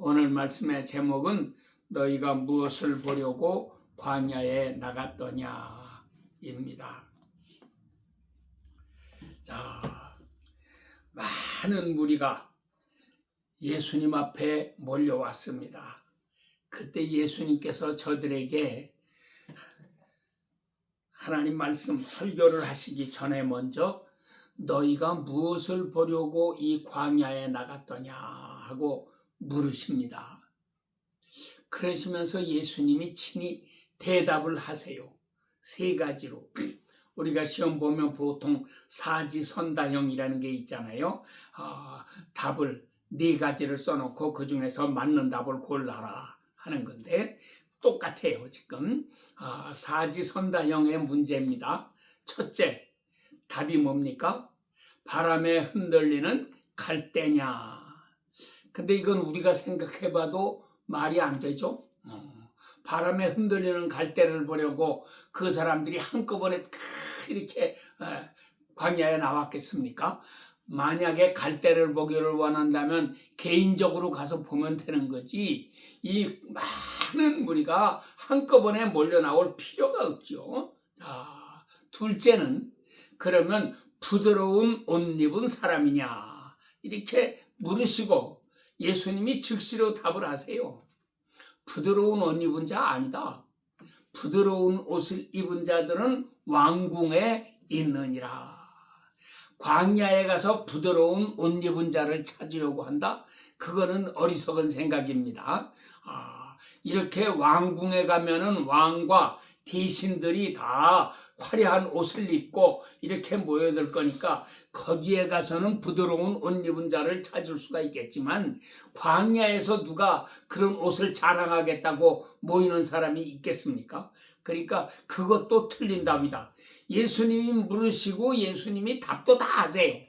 오늘 말씀의 제목은 너희가 무엇을 보려고 광야에 나갔더냐 입니다. 자, 많은 무리가 예수님 앞에 몰려왔습니다. 그때 예수님께서 저들에게 하나님 말씀 설교를 하시기 전에 먼저 너희가 무엇을 보려고 이 광야에 나갔더냐 하고 물으십니다. 그러시면서 예수님이 친히 대답을 하세요. 세 가지로. 우리가 시험 보면 보통 사지선다형이라는 게 있잖아요. 답을 네 가지를 써놓고 그 중에서 맞는 답을 골라라 하는 건데 똑같아요. 지금 사지선다형의 문제입니다. 첫째, 답이 뭡니까? 바람에 흔들리는 갈대냐. 근데 이건 우리가 생각해봐도 말이 안 되죠. 바람에 흔들리는 갈대를 보려고 그 사람들이 한꺼번에 이렇게 광야에 나왔겠습니까? 만약에 갈대를 보기를 원한다면 개인적으로 가서 보면 되는 거지 이 많은 무리가 한꺼번에 몰려 나올 필요가 없죠. 자, 둘째는 그러면 부드러운 옷 입은 사람이냐 이렇게 물으시고 예수님이 즉시로 답을 하세요. 부드러운 옷 입은 자 아니다. 부드러운 옷을 입은 자들은 왕궁에 있느니라. 광야에 가서 부드러운 옷 입은 자를 찾으려고 한다? 그거는 어리석은 생각입니다. 이렇게 왕궁에 가면은 왕과 대신들이 다 화려한 옷을 입고 이렇게 모여들 거니까 거기에 가서는 부드러운 옷 입은 자를 찾을 수가 있겠지만 광야에서 누가 그런 옷을 자랑하겠다고 모이는 사람이 있겠습니까? 그러니까 그것도 틀린 답이다. 예수님이 물으시고 예수님이 답도 다 하세요.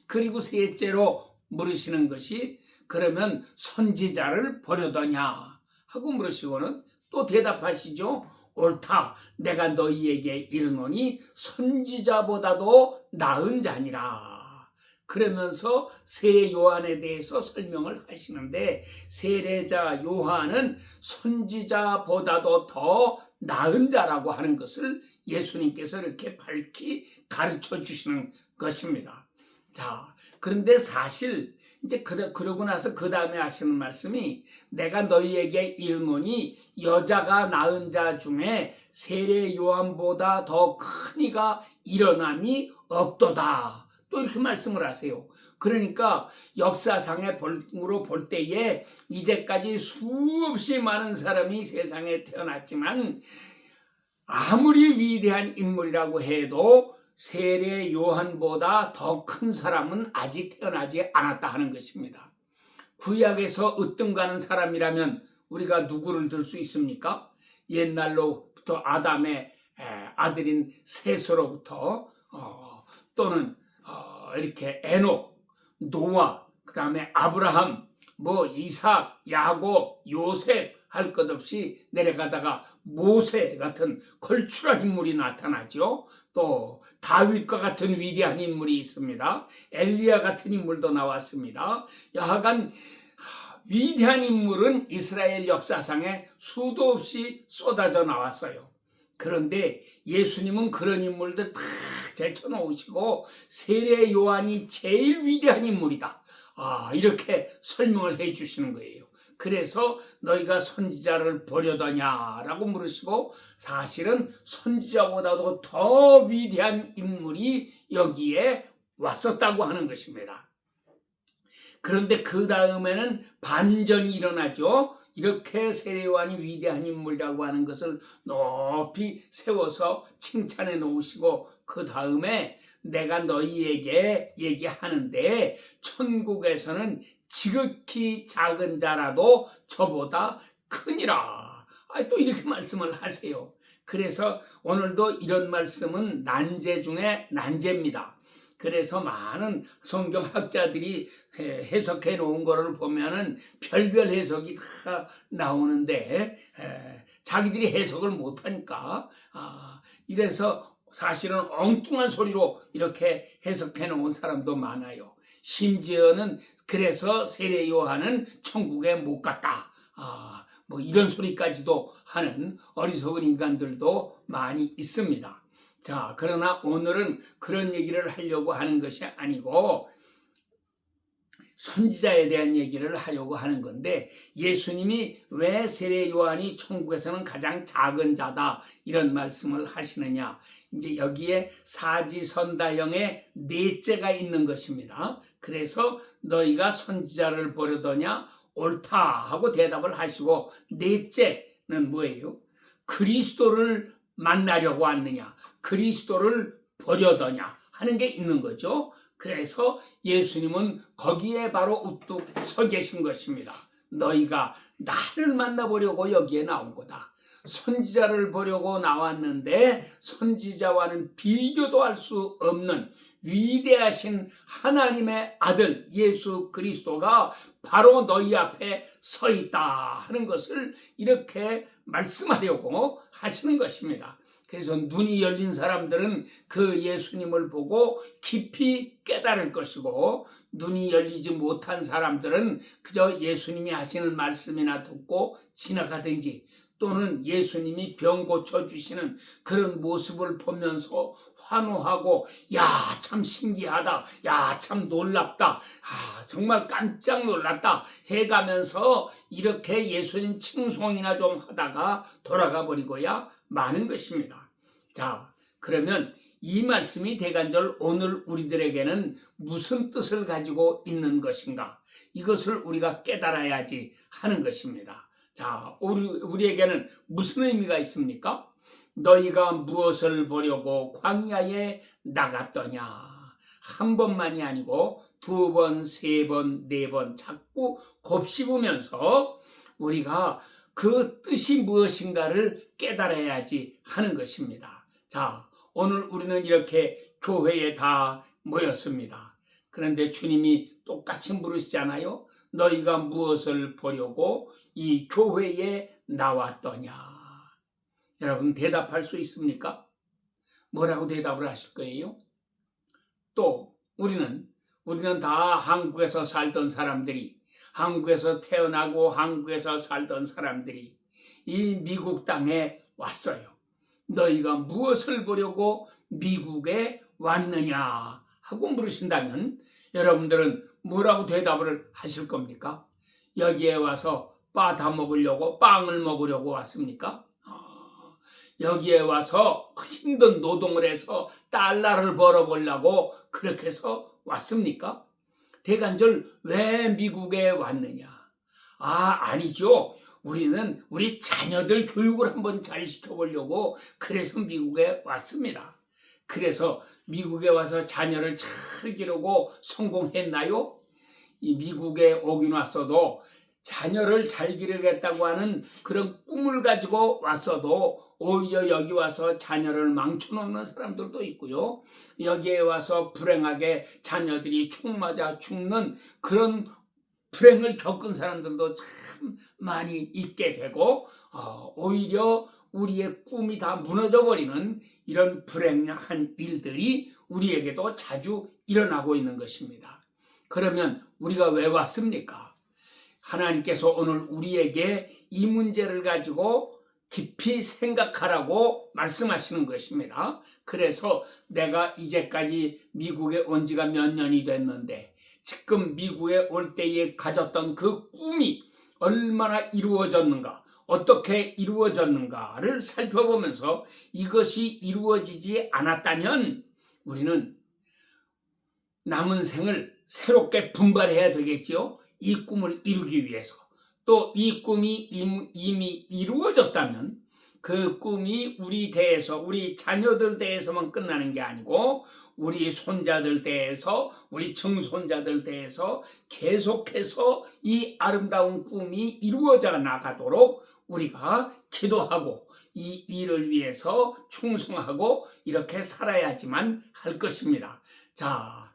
그리고 셋째로 물으시는 것이 그러면 선지자를 보려더냐 하고 물으시고는 또 대답하시죠. 옳다. 내가 너희에게 이르노니 선지자보다도 나은 자니라. 그러면서 세 요한에 대해서 설명을 하시는데 세례자 요한은 선지자보다도 더 나은 자라고 하는 것을 예수님께서 이렇게 밝히 가르쳐 주시는 것입니다. 자, 그런데 사실 이제 그러고 나서 그 다음에 하시는 말씀이 내가 너희에게 이르노니 여자가 낳은 자 중에 세례 요한보다 더 큰 이가 일어남이 없도다. 또 이렇게 말씀을 하세요. 그러니까 역사상으로 볼 때에 이제까지 수없이 많은 사람이 세상에 태어났지만 아무리 위대한 인물이라고 해도 세례 요한보다 더 큰 사람은 아직 태어나지 않았다 하는 것입니다. 구약에서 으뜸가는 사람이라면 우리가 누구를 들 수 있습니까? 옛날로부터 아담의 아들인 셋으로부터 또는 이렇게 에녹, 노아, 그 다음에 아브라함, 이삭, 야곱, 요셉 할 것 없이 내려가다가 모세 같은 걸출한 인물이 나타나죠. 또 다윗과 같은 위대한 인물이 있습니다. 엘리야 같은 인물도 나왔습니다. 여하간 위대한 인물은 이스라엘 역사상에 수도 없이 쏟아져 나왔어요. 그런데 예수님은 그런 인물들 다 제쳐놓으시고 세례 요한이 제일 위대한 인물이다. 이렇게 설명을 해 주시는 거예요. 그래서 너희가 선지자를 보려더냐라고 물으시고 사실은 선지자보다도 더 위대한 인물이 여기에 왔었다고 하는 것입니다. 그런데 그 다음에는 반전이 일어나죠. 이렇게 세례 요한이 위대한 인물이라고 하는 것을 높이 세워서 칭찬해 놓으시고 그 다음에 내가 너희에게 얘기하는데 천국에서는 지극히 작은 자라도 저보다 크니라. 또 이렇게 말씀을 하세요. 그래서 오늘도 이런 말씀은 난제 중에 난제입니다. 그래서 많은 성경학자들이 해석해 놓은 거를 보면은 별별 해석이 다 나오는데 자기들이 해석을 못하니까 이래서 사실은 엉뚱한 소리로 이렇게 해석해 놓은 사람도 많아요. 심지어는 그래서 세례 요한은 천국에 못 갔다. 뭐 이런 소리까지도 하는 어리석은 인간들도 많이 있습니다. 자, 그러나 오늘은 그런 얘기를 하려고 하는 것이 아니고 선지자에 대한 얘기를 하려고 하는 건데, 예수님이 왜 세례 요한이 천국에서는 가장 작은 자다 이런 말씀을 하시느냐, 이제 여기에 사지선다형의 넷째가 있는 것입니다. 그래서 너희가 선지자를 보려더냐 옳다 하고 대답을 하시고, 넷째는 뭐예요? 그리스도를 만나려고 왔느냐, 그리스도를 보려더냐 하는 게 있는 거죠. 그래서 예수님은 거기에 바로 우뚝 서 계신 것입니다. 너희가 나를 만나보려고 여기에 나온 거다. 선지자를 보려고 나왔는데 선지자와는 비교도 할 수 없는 위대하신 하나님의 아들 예수 그리스도가 바로 너희 앞에 서 있다 하는 것을 이렇게 말씀하려고 하시는 것입니다. 그래서 눈이 열린 사람들은 그 예수님을 보고 깊이 깨달을 것이고, 눈이 열리지 못한 사람들은 그저 예수님이 하시는 말씀이나 듣고 지나가든지, 또는 예수님이 병 고쳐주시는 그런 모습을 보면서 환호하고, 야, 참 신기하다, 야, 참 놀랍다, 정말 깜짝 놀랐다 해가면서 이렇게 예수님 칭송이나 좀 하다가 돌아가 버리고야 마는 것입니다. 자, 그러면 이 말씀이 대간절 오늘 우리들에게는 무슨 뜻을 가지고 있는 것인가? 이것을 우리가 깨달아야지 하는 것입니다. 자, 우리에게는 무슨 의미가 있습니까? 너희가 무엇을 보려고 광야에 나갔더냐? 한 번만이 아니고 두 번, 세 번, 네 번 자꾸 곱씹으면서 우리가 그 뜻이 무엇인가를 깨달아야지 하는 것입니다. 자, 오늘 우리는 이렇게 교회에 다 모였습니다. 그런데 주님이 똑같이 물으시잖아요. 너희가 무엇을 보려고 이 교회에 나왔더냐? 여러분 대답할 수 있습니까? 뭐라고 대답을 하실 거예요? 또 우리는 다 한국에서 살던 사람들이, 한국에서 태어나고 한국에서 살던 사람들이 이 미국 땅에 왔어요. 너희가 무엇을 보려고 미국에 왔느냐 하고 물으신다면 여러분들은 뭐라고 대답을 하실 겁니까? 여기에 와서 바 다 먹으려고, 빵을 먹으려고 왔습니까? 여기에 와서 힘든 노동을 해서 달러를 벌어보려고 그렇게 해서 왔습니까? 대간절 왜 미국에 왔느냐? 아니죠. 우리는 우리 자녀들 교육을 한번 잘 시켜보려고 그래서 미국에 왔습니다. 그래서 미국에 와서 자녀를 잘 기르고 성공했나요? 이 미국에 오긴 왔어도 자녀를 잘 기르겠다고 하는 그런 꿈을 가지고 왔어도 오히려 여기 와서 자녀를 망쳐놓는 사람들도 있고요. 여기에 와서 불행하게 자녀들이 총 맞아 죽는 그런 불행을 겪은 사람들도 참 많이 있게 되고, 오히려 우리의 꿈이 다 무너져 버리는 이런 불행한 일들이 우리에게도 자주 일어나고 있는 것입니다. 그러면 우리가 왜 왔습니까? 하나님께서 오늘 우리에게 이 문제를 가지고 깊이 생각하라고 말씀하시는 것입니다. 그래서 내가 이제까지 미국에 온 지가 몇 년이 됐는데 지금 미국에 올 때에 가졌던 그 꿈이 얼마나 이루어졌는가, 어떻게 이루어졌는가를 살펴보면서 이것이 이루어지지 않았다면 우리는 남은 생을 새롭게 분발해야 되겠지요. 이 꿈을 이루기 위해서. 또 이 꿈이 이미 이루어졌다면 그 꿈이 우리 대에서, 우리 자녀들 대에서만 끝나는 게 아니고 우리 손자들 대에서, 우리 증손자들 대에서 계속해서 이 아름다운 꿈이 이루어져 나가도록 우리가 기도하고 이 일을 위해서 충성하고 이렇게 살아야지만 할 것입니다. 자,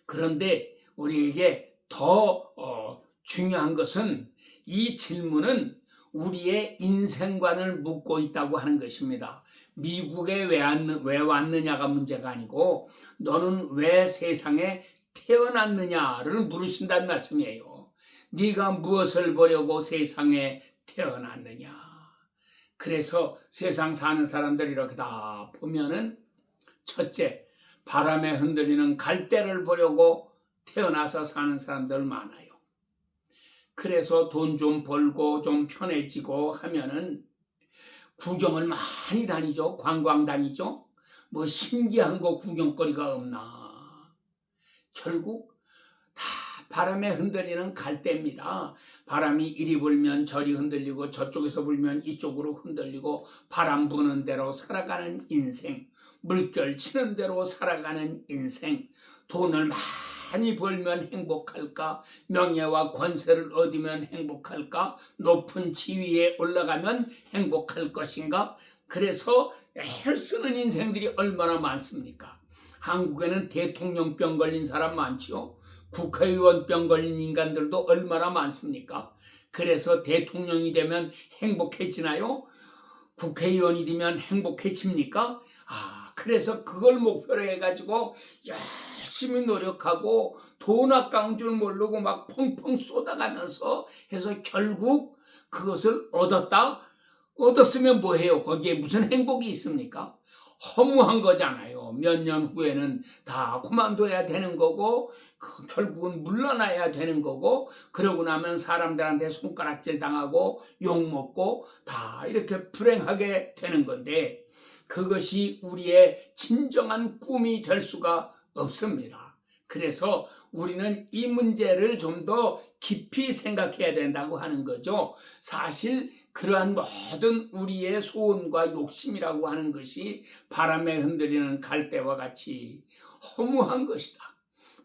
그런데 우리에게 더 중요한 것은 이 질문은 우리의 인생관을 묻고 있다고 하는 것입니다. 미국에 왜 왔느냐가 문제가 아니고 너는 왜 세상에 태어났느냐를 물으신다는 말씀이에요. 네가 무엇을 보려고 세상에 태어났느냐. 그래서 세상 사는 사람들 이렇게 다 보면은 첫째, 바람에 흔들리는 갈대를 보려고 태어나서 사는 사람들 많아요. 그래서 돈 좀 벌고 좀 편해지고 하면은 구경을 많이 다니죠. 관광 다니죠. 뭐 신기한 거 구경거리가 없나. 결국 다 바람에 흔들리는 갈대입니다. 바람이 이리 불면 저리 흔들리고 저쪽에서 불면 이쪽으로 흔들리고 바람 부는 대로 살아가는 인생, 물결 치는 대로 살아가는 인생. 돈을 많이 벌면 행복할까? 명예와 권세를 얻으면 행복할까? 높은 지위에 올라가면 행복할 것인가? 그래서 애를 쓰는 인생들이 얼마나 많습니까? 한국에는 대통령병 걸린 사람 많지요. 국회의원병 걸린 인간들도 얼마나 많습니까? 그래서 대통령이 되면 행복해지나요? 국회의원이 되면 행복해집니까? 그래서 그걸 목표로 해가지고 열심히 노력하고 돈 아까운 줄 모르고 막 펑펑 쏟아가면서 해서 결국 그것을 얻었으면 뭐해요? 거기에 무슨 행복이 있습니까? 허무한 거잖아요. 몇 년 후에는 다 그만둬야 되는 거고 결국은 물러나야 되는 거고 그러고 나면 사람들한테 손가락질 당하고 욕먹고 다 이렇게 불행하게 되는 건데 그것이 우리의 진정한 꿈이 될 수가 없습니다. 그래서 우리는 이 문제를 좀 더 깊이 생각해야 된다고 하는 거죠. 사실 그러한 모든 우리의 소원과 욕심이라고 하는 것이 바람에 흔들리는 갈대와 같이 허무한 것이다.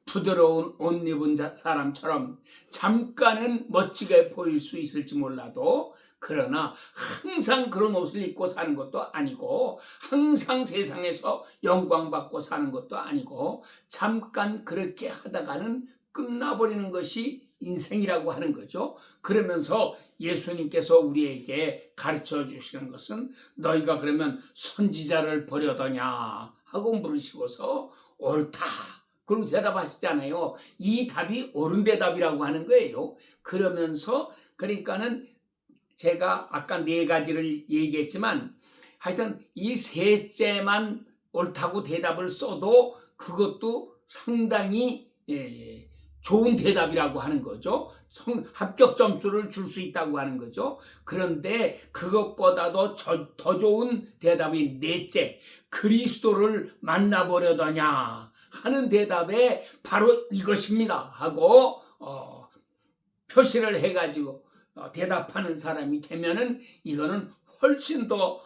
부드러운 옷 입은 사람처럼 잠깐은 멋지게 보일 수 있을지 몰라도 그러나 항상 그런 옷을 입고 사는 것도 아니고 항상 세상에서 영광받고 사는 것도 아니고 잠깐 그렇게 하다가는 끝나버리는 것이 인생이라고 하는 거죠. 그러면서 예수님께서 우리에게 가르쳐 주시는 것은 너희가 그러면 선지자를 버려더냐 하고 물으시고서 옳다. 그리고 대답하시잖아요. 이 답이 옳은 대답이라고 하는 거예요. 그러면서 그러니까는 제가 아까 네 가지를 얘기했지만 하여튼 이 셋째만 옳다고 대답을 써도 그것도 상당히 좋은 대답이라고 하는 거죠. 합격 점수를 줄 수 있다고 하는 거죠. 그런데 그것보다도 더 좋은 대답이 넷째, 그리스도를 만나보려더냐 하는 대답에 바로 이것입니다 하고 표시를 해가지고 대답하는 사람이 되면은 이거는 훨씬 더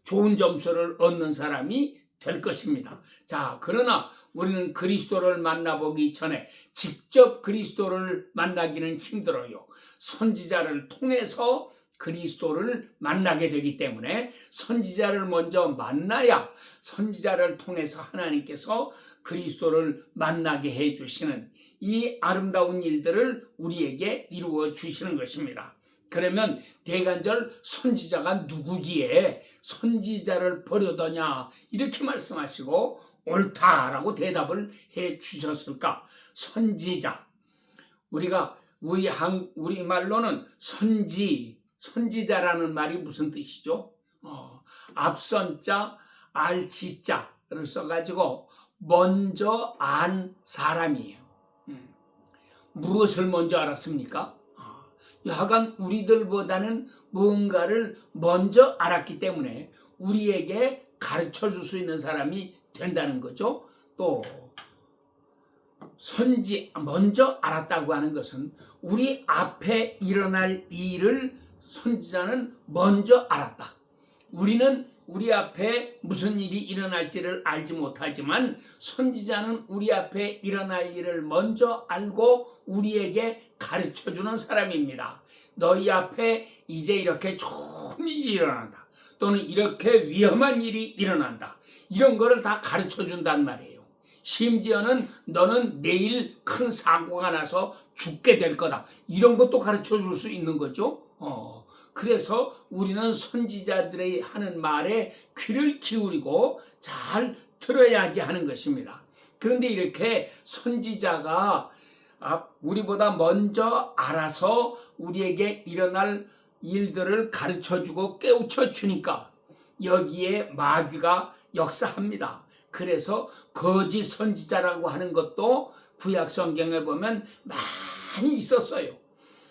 좋은 점수를 얻는 사람이 될 것입니다. 자, 그러나 우리는 그리스도를 만나보기 전에 직접 그리스도를 만나기는 힘들어요. 선지자를 통해서 그리스도를 만나게 되기 때문에 선지자를 먼저 만나야 선지자를 통해서 하나님께서 그리스도를 만나게 해주시는 이 아름다운 일들을 우리에게 이루어 주시는 것입니다. 그러면 대간절 선지자가 누구기에 선지자를 버려더냐 이렇게 말씀하시고 옳다라고 대답을 해 주셨을까? 선지자, 우리가 우리 말로는 선지자라는 말이 무슨 뜻이죠? 앞선자 알지자를 써가지고 먼저 안 사람이에요. 무엇을 먼저 알았습니까? 여하간 우리들보다는 무언가를 먼저 알았기 때문에 우리에게 가르쳐 줄 수 있는 사람이 된다는 거죠. 또 먼저 알았다고 하는 것은 우리 앞에 일어날 일을 선지자는 먼저 알았다. 우리는 우리 앞에 무슨 일이 일어날지를 알지 못하지만 선지자는 우리 앞에 일어날 일을 먼저 알고 우리에게 가르쳐주는 사람입니다. 너희 앞에 이제 이렇게 좋은 일이 일어난다. 또는 이렇게 위험한 일이 일어난다. 이런 거를 다 가르쳐준단 말이에요. 심지어는 너는 내일 큰 사고가 나서 죽게 될 거다. 이런 것도 가르쳐줄 수 있는 거죠. 그래서 우리는 선지자들이 하는 말에 귀를 기울이고 잘 들어야지 하는 것입니다. 그런데 이렇게 선지자가 우리보다 먼저 알아서 우리에게 일어날 일들을 가르쳐주고 깨우쳐 주니까 여기에 마귀가 역사합니다. 그래서 거짓 선지자라고 하는 것도 구약 성경에 보면 많이 있었어요.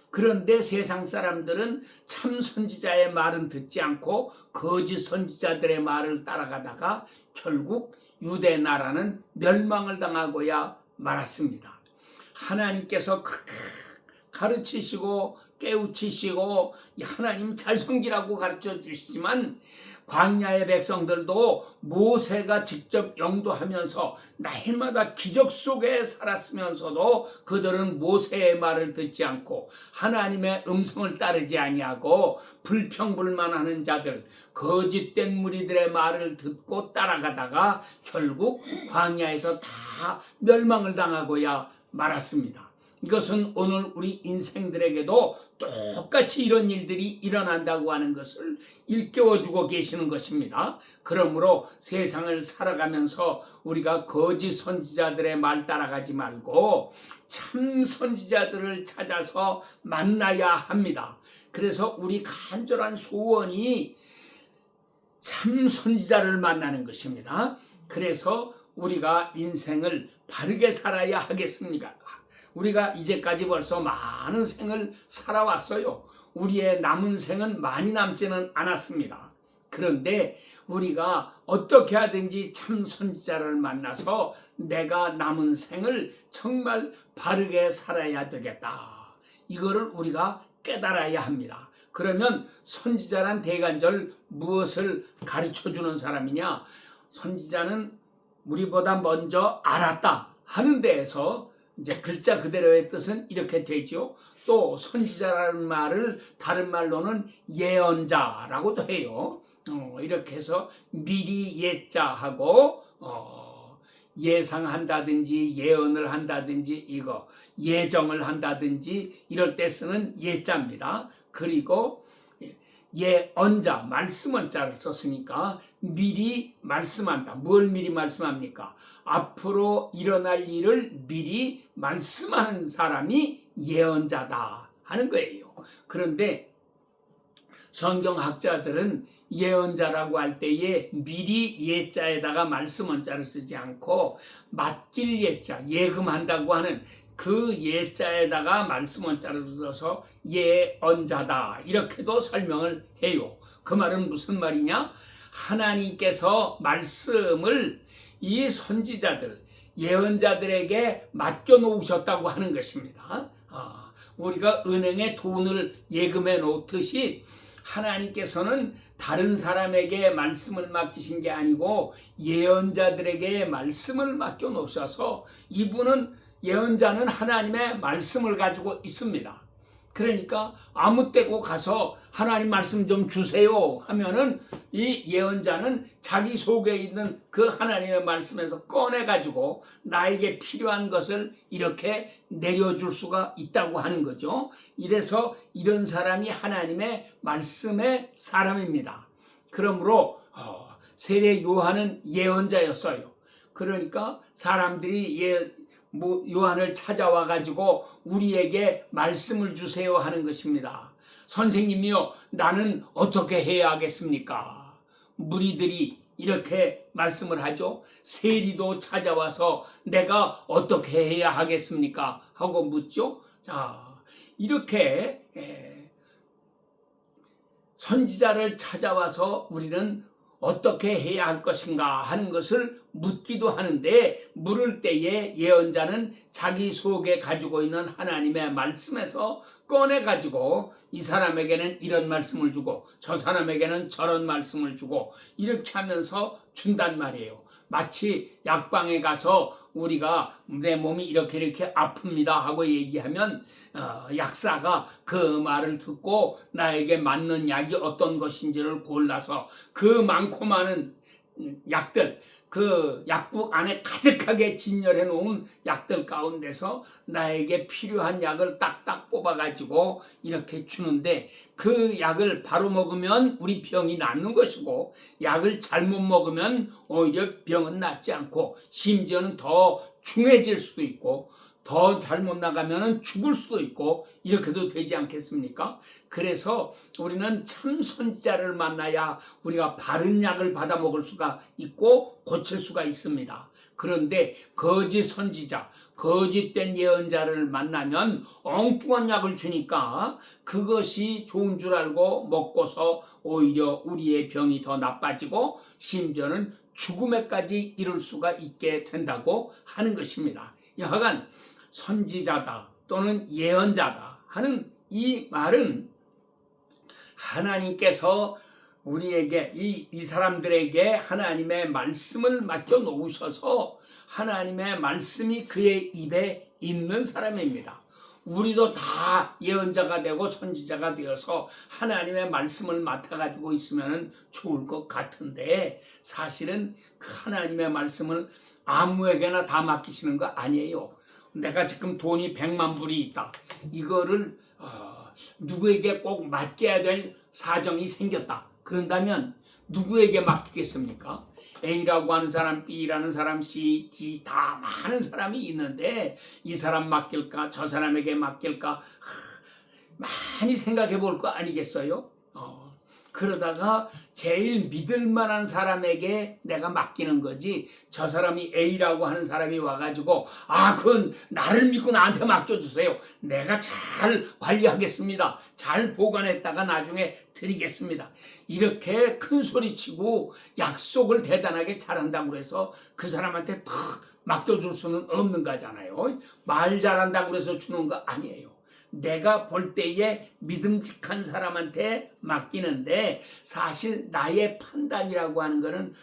그런데 세상 사람들은 참 선지자의 말은 듣지 않고 거짓 선지자들의 말을 따라가다가 결국 유대 나라는 멸망을 당하고야 말았습니다. 하나님께서 그렇게 가르치시고 깨우치시고 하나님 잘 섬기라고 가르쳐 주시지만 광야의 백성들도 모세가 직접 영도하면서 날마다 기적 속에 살았으면서도 그들은 모세의 말을 듣지 않고 하나님의 음성을 따르지 아니하고 불평불만하는 자들, 거짓된 무리들의 말을 듣고 따라가다가 결국 광야에서 다 멸망을 당하고야 말았습니다. 이것은 오늘 우리 인생들에게도 똑같이 이런 일들이 일어난다고 하는 것을 일깨워주고 계시는 것입니다. 그러므로 세상을 살아가면서 우리가 거짓 선지자들의 말 따라가지 말고 참 선지자들을 찾아서 만나야 합니다. 그래서 우리 간절한 소원이 참 선지자를 만나는 것입니다. 그래서 우리가 인생을 바르게 살아야 하겠습니까? 우리가 이제까지 벌써 많은 생을 살아왔어요. 우리의 남은 생은 많이 남지는 않았습니다. 그런데 우리가 어떻게 하든지 참 선지자를 만나서 내가 남은 생을 정말 바르게 살아야 되겠다. 이거를 우리가 깨달아야 합니다. 그러면 선지자란 대간절 무엇을 가르쳐주는 사람이냐? 선지자는 우리보다 먼저 알았다 하는 데에서 이제 글자 그대로의 뜻은 이렇게 되죠. 또 선지자라는 말을 다른 말로는 예언자라고도 해요. 이렇게 해서 미리 예자하고 예상한다든지 예언을 한다든지 이거 예정을 한다든지 이럴 때 쓰는 예자입니다. 그리고 예언자, 말씀언자를 썼으니까 미리 말씀한다. 뭘 미리 말씀합니까? 앞으로 일어날 일을 미리 말씀하는 사람이 예언자다 하는 거예요. 그런데 성경학자들은 예언자라고 할 때에 미리 예자에다가 말씀언자를 쓰지 않고 맡길 예자, 예금한다고 하는 그 예자에다가 말씀원자를 써서 예언자다 이렇게도 설명을 해요. 그 말은 무슨 말이냐? 하나님께서 말씀을 이 선지자들, 예언자들에게 맡겨놓으셨다고 하는 것입니다. 우리가 은행에 돈을 예금해 놓듯이 하나님께서는 다른 사람에게 말씀을 맡기신 게 아니고 예언자들에게 말씀을 맡겨놓으셔서 이분은 예언자는 하나님의 말씀을 가지고 있습니다. 그러니까 아무 때고 가서 하나님 말씀 좀 주세요 하면은 이 예언자는 자기 속에 있는 그 하나님의 말씀에서 꺼내가지고 나에게 필요한 것을 이렇게 내려줄 수가 있다고 하는 거죠. 이래서 이런 사람이 하나님의 말씀의 사람입니다. 그러므로 세례 요한은 예언자였어요. 그러니까 사람들이 요한을 찾아와 가지고 우리에게 말씀을 주세요 하는 것입니다. 선생님이요, 나는 어떻게 해야 하겠습니까? 무리들이 이렇게 말씀을 하죠. 세리도 찾아와서 내가 어떻게 해야 하겠습니까? 하고 묻죠. 자, 이렇게 선지자를 찾아와서 우리는 어떻게 해야 할 것인가 하는 것을 묻기도 하는데, 물을 때에 예언자는 자기 속에 가지고 있는 하나님의 말씀에서 꺼내가지고 이 사람에게는 이런 말씀을 주고 저 사람에게는 저런 말씀을 주고 이렇게 하면서 준단 말이에요. 마치 약방에 가서 우리가 내 몸이 이렇게 아픕니다 하고 얘기하면 약사가 그 말을 듣고 나에게 맞는 약이 어떤 것인지를 골라서 그 많고 많은 약들, 그 약국 안에 가득하게 진열해 놓은 약들 가운데서 나에게 필요한 약을 딱딱 뽑아가지고 이렇게 주는데, 그 약을 바로 먹으면 우리 병이 낫는 것이고, 약을 잘못 먹으면 오히려 병은 낫지 않고 심지어는 더 중해질 수도 있고, 더 잘못 나가면 죽을 수도 있고, 이렇게도 되지 않겠습니까? 그래서 우리는 참 선지자를 만나야 우리가 바른 약을 받아 먹을 수가 있고 고칠 수가 있습니다. 그런데 거짓 선지자, 거짓된 예언자를 만나면 엉뚱한 약을 주니까 그것이 좋은 줄 알고 먹고서 오히려 우리의 병이 더 나빠지고 심지어는 죽음에까지 이를 수가 있게 된다고 하는 것입니다. 여하간 선지자다 또는 예언자다 하는 이 말은 하나님께서 우리에게 이 사람들에게 하나님의 말씀을 맡겨 놓으셔서 하나님의 말씀이 그의 입에 있는 사람입니다. 우리도 다 예언자가 되고 선지자가 되어서 하나님의 말씀을 맡아가지고 있으면 좋을 것 같은데, 사실은 하나님의 말씀을 아무에게나 다 맡기시는 거 아니에요. 내가 지금 돈이 100만 불이 있다. 이거를 누구에게 꼭 맡겨야 될 사정이 생겼다. 그런다면 누구에게 맡기겠습니까? A라고 하는 사람, B라는 사람, C, D 다 많은 사람이 있는데 이 사람 맡길까? 저 사람에게 맡길까? 많이 생각해 볼 거 아니겠어요? 그러다가 제일 믿을 만한 사람에게 내가 맡기는 거지, 저 사람이 A라고 하는 사람이 와가지고 그건 나를 믿고 나한테 맡겨주세요, 내가 잘 관리하겠습니다, 잘 보관했다가 나중에 드리겠습니다, 이렇게 큰 소리치고 약속을 대단하게 잘한다고 해서 그 사람한테 탁 맡겨줄 수는 없는 거잖아요. 말 잘한다고 해서 주는 거 아니에요. 내가 볼 때에 믿음직한 사람한테 맡기는데, 사실 나의 판단이라고 하는 것은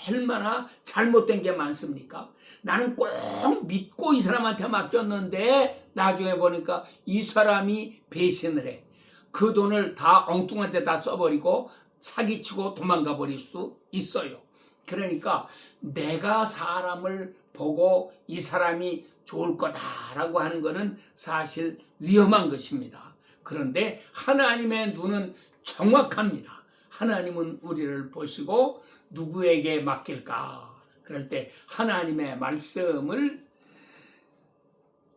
얼마나 잘못된 게 많습니까? 나는 꼭 믿고 이 사람한테 맡겼는데 나중에 보니까 이 사람이 배신을 해. 그 돈을 다 엉뚱한 데다 써버리고 사기치고 도망가 버릴 수 있어요. 그러니까 내가 사람을 보고 이 사람이 좋을 거다라고 하는 것은 사실 위험한 것입니다. 그런데 하나님의 눈은 정확합니다. 하나님은 우리를 보시고 누구에게 맡길까? 그럴 때 하나님의 말씀을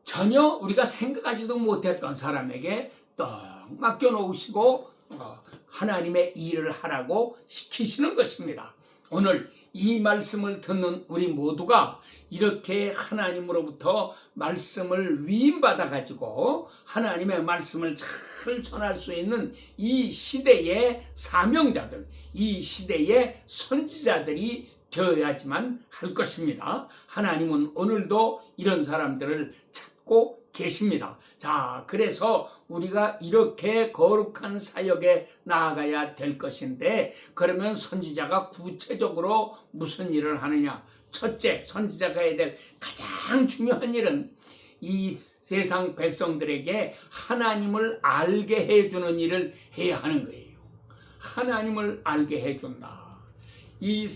전혀 우리가 생각하지도 못했던 사람에게 딱 맡겨놓으시고 하나님의 일을 하라고 시키시는 것입니다. 오늘 이 말씀을 듣는 우리 모두가 이렇게 하나님으로부터 말씀을 위임받아 가지고 하나님의 말씀을 잘 전할 수 있는 이 시대의 사명자들, 이 시대의 선지자들이 되어야지만 할 것입니다. 하나님은 오늘도 이런 사람들을 찾고 계십니다. 자, 그래서 우리가 이렇게 거룩한 사역에 나아가야 될 것인데, 그러면 선지자가 구체적으로 무슨 일을 하느냐? 첫째, 선지자가 해야 될 가장 중요한 일은 이 세상 백성들에게 하나님을 알게 해주는 일을 해야 하는 거예요. 하나님을 알게 해준다. 이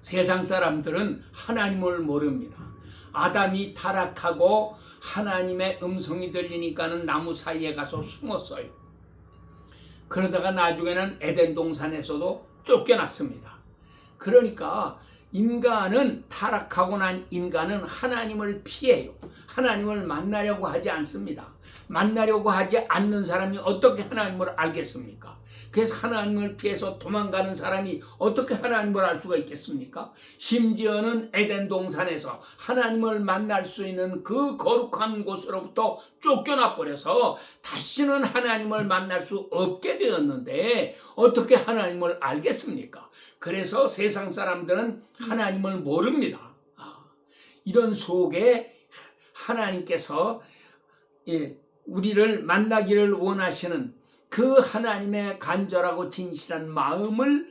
세상 사람들은 하나님을 모릅니다. 아담이 타락하고 하나님의 음성이 들리니까는 나무 사이에 가서 숨었어요. 그러다가 나중에는 에덴 동산에서도 쫓겨났습니다. 그러니까 인간은, 타락하고 난 인간은 하나님을 피해요. 하나님을 만나려고 하지 않습니다. 만나려고 하지 않는 사람이 어떻게 하나님을 알겠습니까? 그래서 하나님을 피해서 도망가는 사람이 어떻게 하나님을 알 수가 있겠습니까? 심지어는 에덴 동산에서 하나님을 만날 수 있는 그 거룩한 곳으로부터 쫓겨나 버려서 다시는 하나님을 만날 수 없게 되었는데 어떻게 하나님을 알겠습니까? 그래서 세상 사람들은 하나님을 모릅니다. 이런 속에 하나님께서 우리를 만나기를 원하시는 그 하나님의 간절하고 진실한 마음을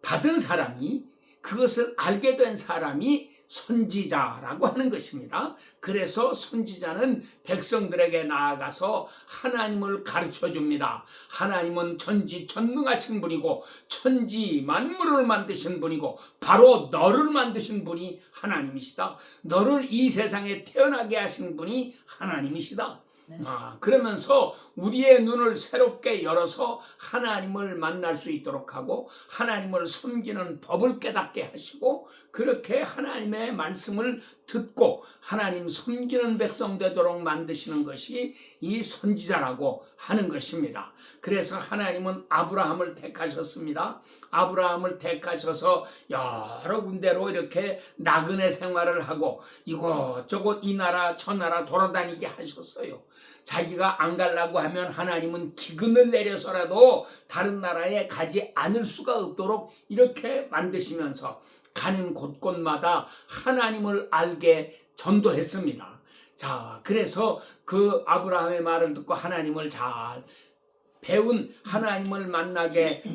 받은 사람이, 그것을 알게 된 사람이 선지자라고 하는 것입니다. 그래서 선지자는 백성들에게 나아가서 하나님을 가르쳐 줍니다. 하나님은 전지전능하신 분이고 천지 만물을 만드신 분이고 바로 너를 만드신 분이 하나님이시다. 너를 이 세상에 태어나게 하신 분이 하나님이시다. 그러면서 우리의 눈을 새롭게 열어서 하나님을 만날 수 있도록 하고 하나님을 섬기는 법을 깨닫게 하시고 그렇게 하나님의 말씀을 듣고 하나님 섬기는 백성 되도록 만드시는 것이 이 선지자라고 하는 것입니다. 그래서 하나님은 아브라함을 택하셨습니다. 아브라함을 택하셔서 여러 군데로 이렇게 나그네 생활을 하고 이곳저곳 이 나라 저 나라 돌아다니게 하셨어요. 자기가 안 가려고 하면 하나님은 기근을 내려서라도 다른 나라에 가지 않을 수가 없도록 이렇게 만드시면서 가는 곳곳마다 하나님을 알게 전도했습니다. 자, 그래서 그 아브라함의 말을 듣고 하나님을 잘 배운 하나님을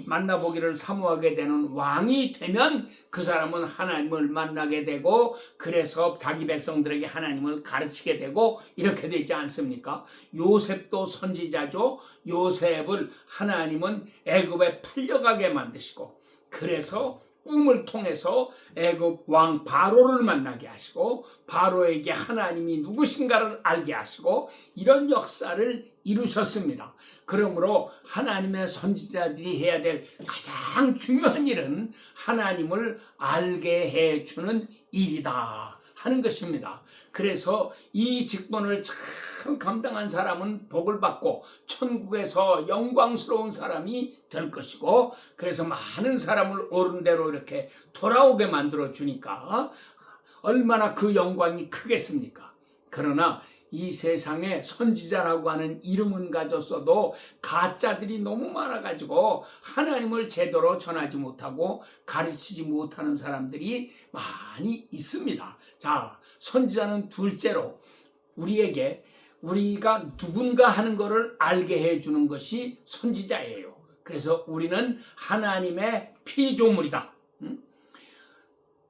만나보기를 사모하게 되는 왕이 되면 그 사람은 하나님을 만나게 되고 그래서 자기 백성들에게 하나님을 가르치게 되고 이렇게 되지 않습니까? 요셉도 선지자죠. 요셉을 하나님은 애굽에 팔려가게 만드시고 그래서 꿈을 통해서 애굽 왕 바로를 만나게 하시고 바로에게 하나님이 누구신가를 알게 하시고 이런 역사를 이루셨습니다. 그러므로 하나님의 선지자들이 해야 될 가장 중요한 일은 하나님을 알게 해주는 일이다 하는 것입니다. 그래서 이 직분을 참 감당한 사람은 복을 받고 천국에서 영광스러운 사람이 될 것이고 그래서 많은 사람을 옳은 대로 이렇게 돌아오게 만들어 주니까 얼마나 그 영광이 크겠습니까? 그러나 이 세상에 선지자라고 하는 이름은 가졌어도 가짜들이 너무 많아가지고 하나님을 제대로 전하지 못하고 가르치지 못하는 사람들이 많이 있습니다. 자, 선지자는 둘째로 우리에게 우리가 누군가 하는 것을 알게 해주는 것이 선지자예요. 그래서 우리는 하나님의 피조물이다.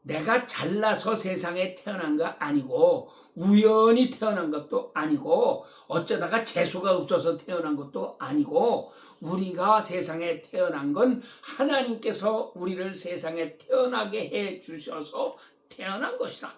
내가 잘나서 세상에 태어난 거 아니고 우연히 태어난 것도 아니고 어쩌다가 재수가 없어서 태어난 것도 아니고 우리가 세상에 태어난 건 하나님께서 우리를 세상에 태어나게 해 주셔서 태어난 것이다.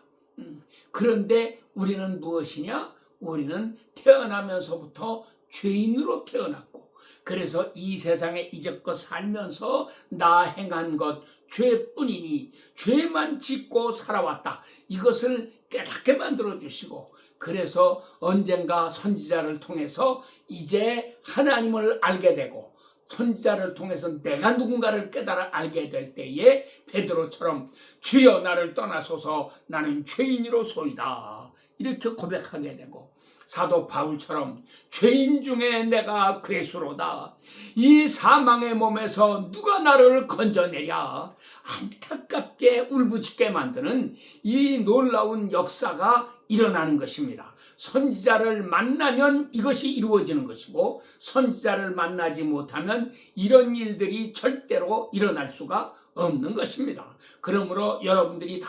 그런데 우리는 무엇이냐? 우리는 태어나면서부터 죄인으로 태어났고 그래서 이 세상에 이제껏 살면서 나 행한 것 죄뿐이니 죄만 짓고 살아왔다. 이것을 깨닫게 만들어 주시고 그래서 언젠가 선지자를 통해서 이제 하나님을 알게 되고 선지자를 통해서 내가 누군가를 깨달아 알게 될 때에 베드로처럼 주여 나를 떠나소서 나는 죄인이로소이다 이렇게 고백하게 되고 사도 바울처럼 죄인 중에 내가 괴수로다 이 사망의 몸에서 누가 나를 건져내랴 안타깝게 울부짖게 만드는 이 놀라운 역사가 일어나는 것입니다. 선지자를 만나면 이것이 이루어지는 것이고 선지자를 만나지 못하면 이런 일들이 절대로 일어날 수가 없는 것입니다. 그러므로 여러분들이 다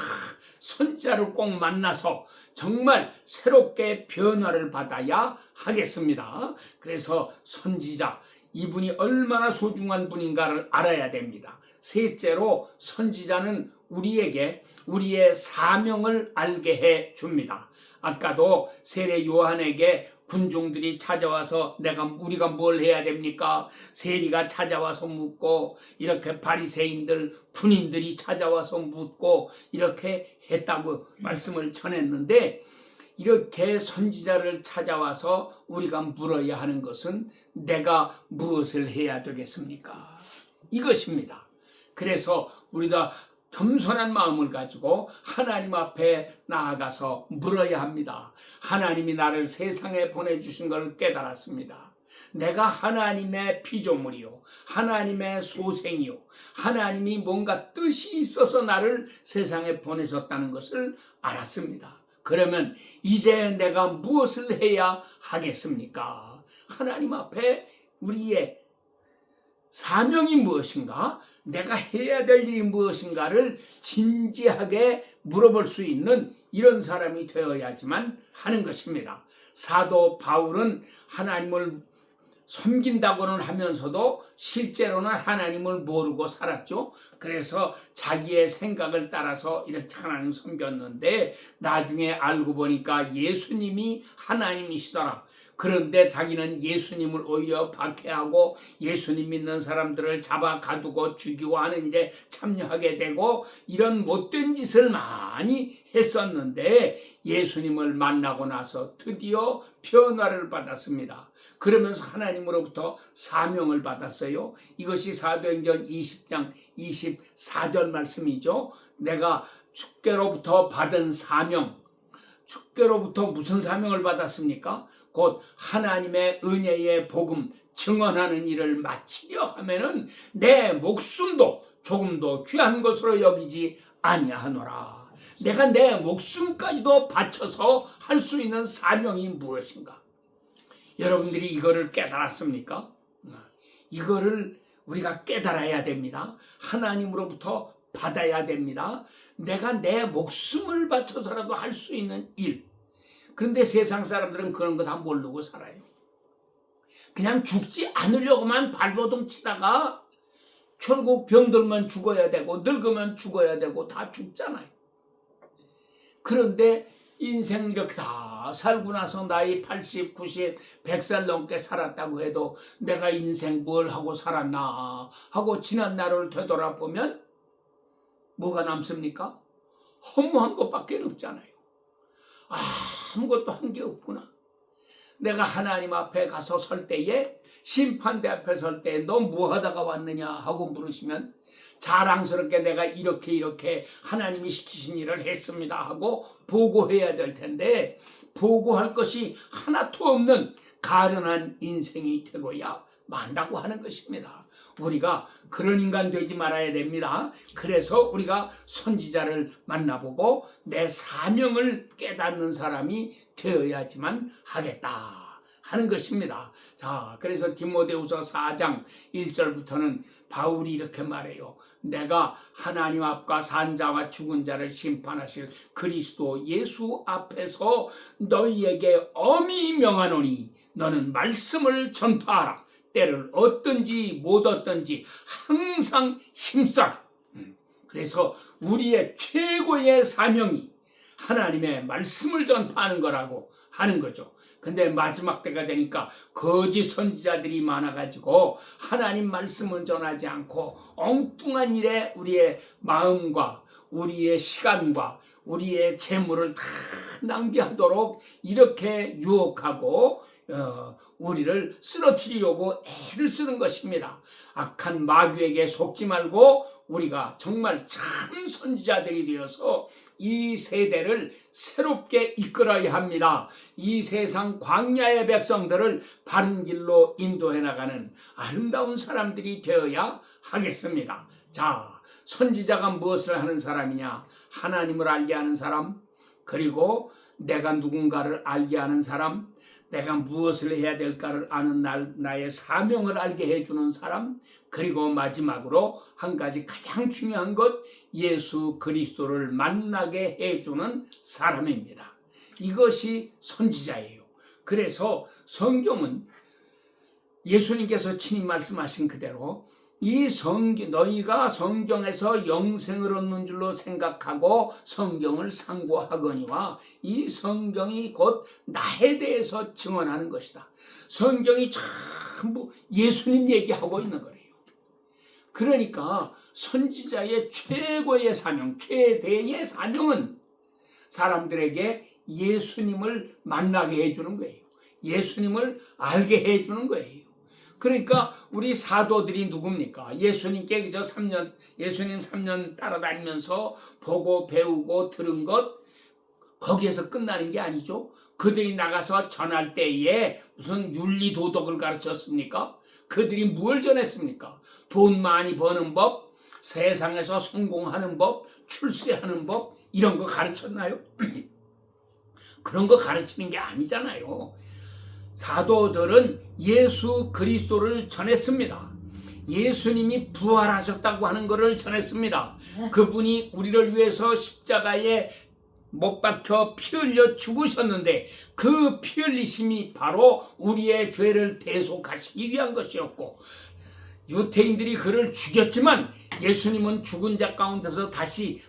선지자를 꼭 만나서 정말 새롭게 변화를 받아야 하겠습니다. 그래서 선지자, 이분이 얼마나 소중한 분인가를 알아야 됩니다. 셋째로 선지자는 우리에게 우리의 사명을 알게 해 줍니다. 아까도 세례 요한에게 군중들이 찾아와서 우리가 뭘 해야 됩니까? 세리가 찾아와서 묻고 이렇게 바리새인들 군인들이 찾아와서 묻고 이렇게 했다고 말씀을 전했는데 이렇게 선지자를 찾아와서 우리가 물어야 하는 것은 내가 무엇을 해야 되겠습니까? 이것입니다. 그래서 우리가 겸손한 마음을 가지고 하나님 앞에 나아가서 물어야 합니다. 하나님이 나를 세상에 보내주신 걸 깨달았습니다. 내가 하나님의 피조물이요 하나님의 소생이요 하나님이 뭔가 뜻이 있어서 나를 세상에 보내셨다는 것을 알았습니다. 그러면 이제 내가 무엇을 해야 하겠습니까? 하나님 앞에 우리의 사명이 무엇인가? 내가 해야 될 일이 무엇인가를 진지하게 물어볼 수 있는 이런 사람이 되어야지만 하는 것입니다. 사도 바울은 하나님을 섬긴다고는 하면서도 실제로는 하나님을 모르고 살았죠. 그래서 자기의 생각을 따라서 이렇게 하나님을 섬겼는데 나중에 알고 보니까 예수님이 하나님이시더라. 그런데 자기는 예수님을 오히려 박해하고 예수님 믿는 사람들을 잡아 가두고 죽이고 하는 일에 참여하게 되고 이런 못된 짓을 많이 했었는데 예수님을 만나고 나서 드디어 변화를 받았습니다. 그러면서 하나님으로부터 사명을 받았어요. 이것이 사도행전 20장 24절 말씀이죠. 내가 주께로부터 받은 사명, 주께로부터 무슨 사명을 받았습니까? 곧 하나님의 은혜의 복음 증언하는 일을 마치려 하면은 내 목숨도 조금도 귀한 것으로 여기지 아니하노라. 내가 내 목숨까지도 바쳐서 할 수 있는 사명이 무엇인가? 여러분들이 이거를 깨달았습니까? 이거를 우리가 깨달아야 됩니다. 하나님으로부터 받아야 됩니다. 내가 내 목숨을 바쳐서라도 할 수 있는 일. 그런데 세상 사람들은 그런 거 다 모르고 살아요. 그냥 죽지 않으려고만 발버둥 치다가 결국 병들면 죽어야 되고 늙으면 죽어야 되고 다 죽잖아요. 그런데 인생 이렇게 다 살고 나서 나이 80, 90, 100살 넘게 살았다고 해도 내가 인생 뭘 하고 살았나 하고 지난 날을 되돌아보면 뭐가 남습니까? 허무한 것밖에 없잖아요. 아무것도 한 게 없구나. 내가 하나님 앞에 가서 설 때에 심판대 앞에 설 때 너 뭐 하다가 왔느냐 하고 물으시면 자랑스럽게 내가 이렇게 하나님이 시키신 일을 했습니다 하고 보고해야 될 텐데 보고할 것이 하나도 없는 가련한 인생이 되고야 만다고 하는 것입니다. 우리가 그런 인간 되지 말아야 됩니다. 그래서 우리가 선지자를 만나보고 내 사명을 깨닫는 사람이 되어야지만 하겠다 하는 것입니다. 자, 그래서 디모데후서 4장 1절부터는 바울이 이렇게 말해요. 내가 하나님 앞과 산 자와 죽은 자를 심판하실 그리스도 예수 앞에서 너희에게 엄히 명하노니 너는 말씀을 전파하라. 때를 얻든지 못 얻든지 항상 힘써라. 그래서 우리의 최고의 사명이 하나님의 말씀을 전파하는 거라고 하는 거죠. 근데 마지막 때가 되니까 거짓 선지자들이 많아가지고 하나님 말씀은 전하지 않고 엉뚱한 일에 우리의 마음과 우리의 시간과 우리의 재물을 다 낭비하도록 이렇게 유혹하고 우리를 쓰러뜨리려고 애를 쓰는 것입니다. 악한 마귀에게 속지 말고 우리가 정말 참 선지자들이 되어서 이 세대를 새롭게 이끌어야 합니다. 이 세상 광야의 백성들을 바른 길로 인도해 나가는 아름다운 사람들이 되어야 하겠습니다. 자, 선지자가 무엇을 하는 사람이냐? 하나님을 알게 하는 사람, 그리고 내가 누군가를 알게 하는 사람, 내가 무엇을 해야 될까를 아는 나의 사명을 알게 해주는 사람, 그리고 마지막으로 한 가지 가장 중요한 것, 예수 그리스도를 만나게 해주는 사람입니다. 이것이 선지자예요. 그래서 성경은 예수님께서 친히 말씀하신 그대로 이 너희가 성경에서 영생을 얻는 줄로 생각하고 성경을 상고하거니와 이 성경이 곧 나에 대해서 증언하는 것이다. 성경이 전부 예수님 얘기하고 있는 거예요. 그러니까 선지자의 최고의 사명, 최대의 사명은 사람들에게 예수님을 만나게 해주는 거예요. 예수님을 알게 해주는 거예요. 그러니까 우리 사도들이 누굽니까? 예수님께 그저 3년, 예수님 3년 따라다니면서 보고 배우고 들은 것, 거기에서 끝나는 게 아니죠. 그들이 나가서 전할 때에 무슨 윤리 도덕을 가르쳤습니까? 그들이 뭘 전했습니까? 돈 많이 버는 법, 세상에서 성공하는 법, 출세하는 법, 이런 거 가르쳤나요? 그런 거 가르치는 게 아니잖아요. 사도들은 예수 그리스도를 전했습니다. 예수님이 부활하셨다고 하는 것을 전했습니다. 그분이 우리를 위해서 십자가에 못 박혀 피 흘려 죽으셨는데 그 피 흘리심이 바로 우리의 죄를 대속하시기 위한 것이었고, 유대인들이 그를 죽였지만 예수님은 죽은 자 가운데서 다시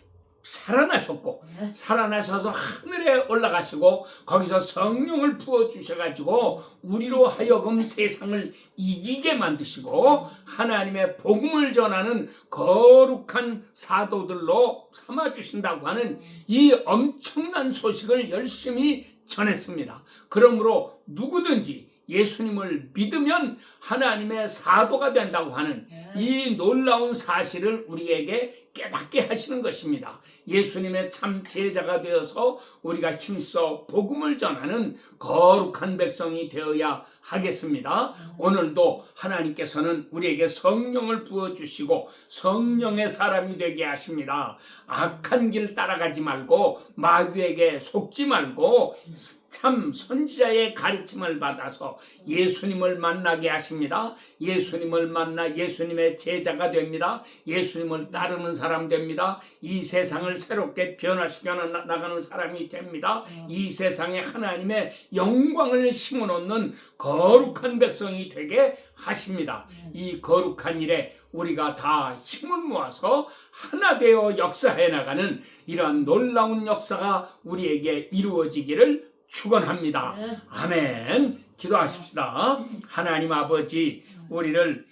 살아나셨고, 살아나셔서 하늘에 올라가시고 거기서 성령을 부어주셔가지고 우리로 하여금 세상을 이기게 만드시고 하나님의 복음을 전하는 거룩한 사도들로 삼아주신다고 하는 이 엄청난 소식을 열심히 전했습니다. 그러므로 누구든지 예수님을 믿으면 하나님의 사도가 된다고 하는 이 놀라운 사실을 우리에게 깨닫게 하시는 것입니다. 예수님의 참 제자가 되어서 우리가 힘써 복음을 전하는 거룩한 백성이 되어야 하겠습니다. 오늘도 하나님께서는 우리에게 성령을 부어주시고 성령의 사람이 되게 하십니다. 악한 길 따라가지 말고 마귀에게 속지 말고 참 선지자의 가르침을 받아서 예수님을 만나게 하십니다. 예수님을 만나 예수님의 제자가 됩니다. 예수님을 따르는 사람 됩니다. 이 세상을 새롭게 변화시켜 나가는 사람이 됩니다. 이 세상에 하나님의 영광을 심어놓는 거룩한 백성이 되게 하십니다. 이 거룩한 일에 우리가 다 힘을 모아서 하나 되어 역사해 나가는 이러한 놀라운 역사가 우리에게 이루어지기를 축원합니다. 아멘. 기도하십시다. 하나님 아버지, 우리를